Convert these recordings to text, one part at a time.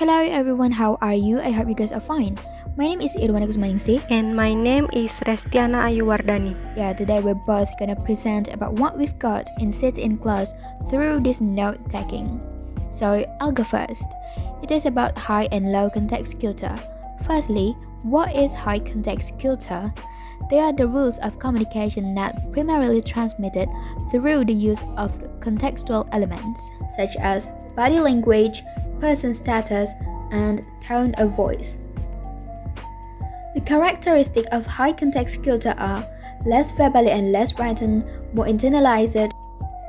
Hello everyone, how are you? I hope you guys are fine. My name is Kusuma Ningsih. And my name is Restiana Ayuwardani. Yeah, today we're both gonna present about what we've got in sit in class through this note taking. So I'll go first. It is about high and low context culture. Firstly, what is high context culture? They are the rules of communication that primarily transmitted through the use of contextual elements such as body language, person status, and tone of voice. The characteristics of high context culture are less verbally and less written, more internalized,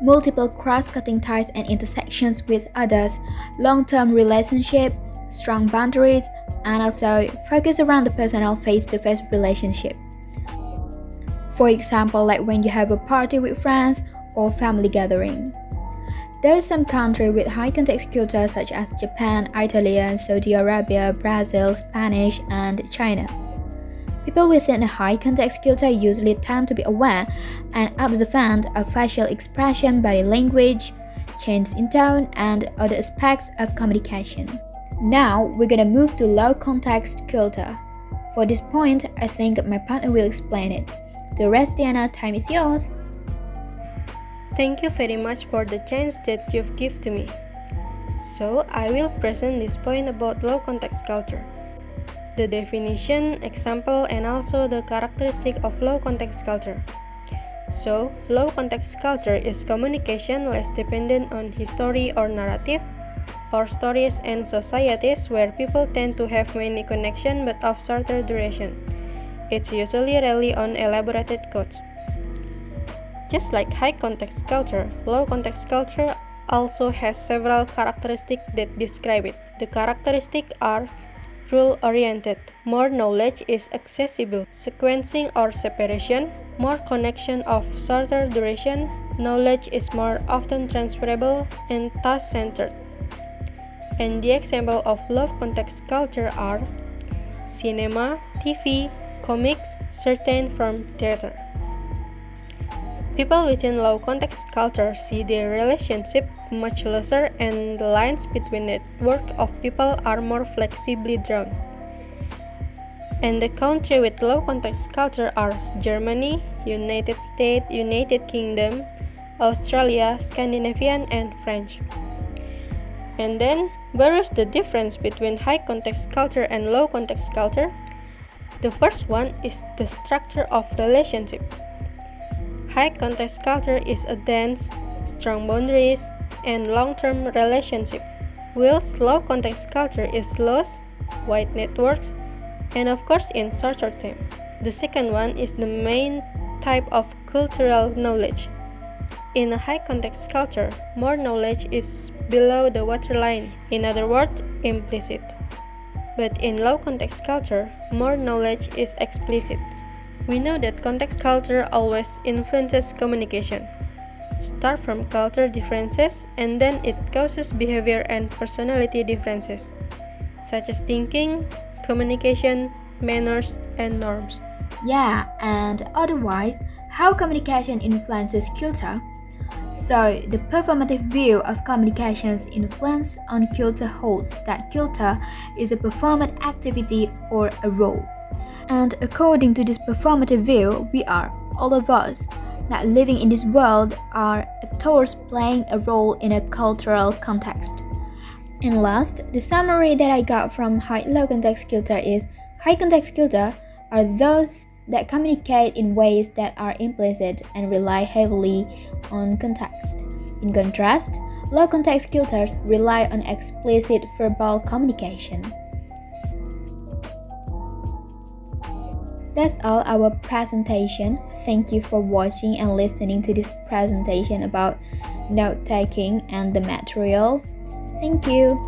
multiple cross-cutting ties and intersections with others, long-term relationship, strong boundaries, and also focus around the personal face-to-face relationship. For example, like when you have a party with friends or family gathering. There are some countries with high context culture such as Japan, Italy, Saudi Arabia, Brazil, Spanish, and China. People within a high context culture usually tend to be aware and observant of facial expression, body language, change in tone, and other aspects of communication. Now, we're gonna move to low context culture. For this point, I think my partner will explain it. The Restiana, time is yours. Thank you very much for the chance that you've given to me. So, I will present this point about low context culture. The definition, example, and also the characteristic of low context culture. So, low context culture is communication less dependent on history or narrative, or stories and societies where people tend to have many connections but of shorter duration. It's usually rely on elaborated codes. Just like high context culture, low context culture also has several characteristics that describe it. The characteristics are rule-oriented, more knowledge is accessible, sequencing or separation, more connection of shorter duration, knowledge is more often transferable, and task-centered. And the example of low context culture are cinema, TV, comics, certain from theater. People within low context culture see their relationship much looser and the lines between network of people are more flexibly drawn. And the countries with low context culture are Germany, United States, United Kingdom, Australia, Scandinavian, and French. And then, where is the difference between high context culture and low context culture? The first one is the structure of relationship. High context culture is a dense, strong boundaries, and long-term relationship, whilst low context culture is loose, wide networks, and of course in shorter time. The second one is the main type of cultural knowledge. In a high context culture, more knowledge is below the waterline, in other words, implicit. But in low context culture, more knowledge is explicit. We know that context culture always influences communication. Start from culture differences and then it causes behavior and personality differences, such as thinking, communication, manners, and norms. Yeah, and otherwise, how communication influences culture? So, the performative view of communication's influence on culture holds that culture is a performed activity or a role. And according to this performative view, we are, all of us, that living in this world are actors playing a role in a cultural context. And last, the summary that I got from high-low context culture is high context culture are those that communicate in ways that are implicit and rely heavily on context. In contrast, low context cultures rely on explicit verbal communication. That's all our presentation. Thank you for watching and listening to this presentation about note-taking and the material. Thank you.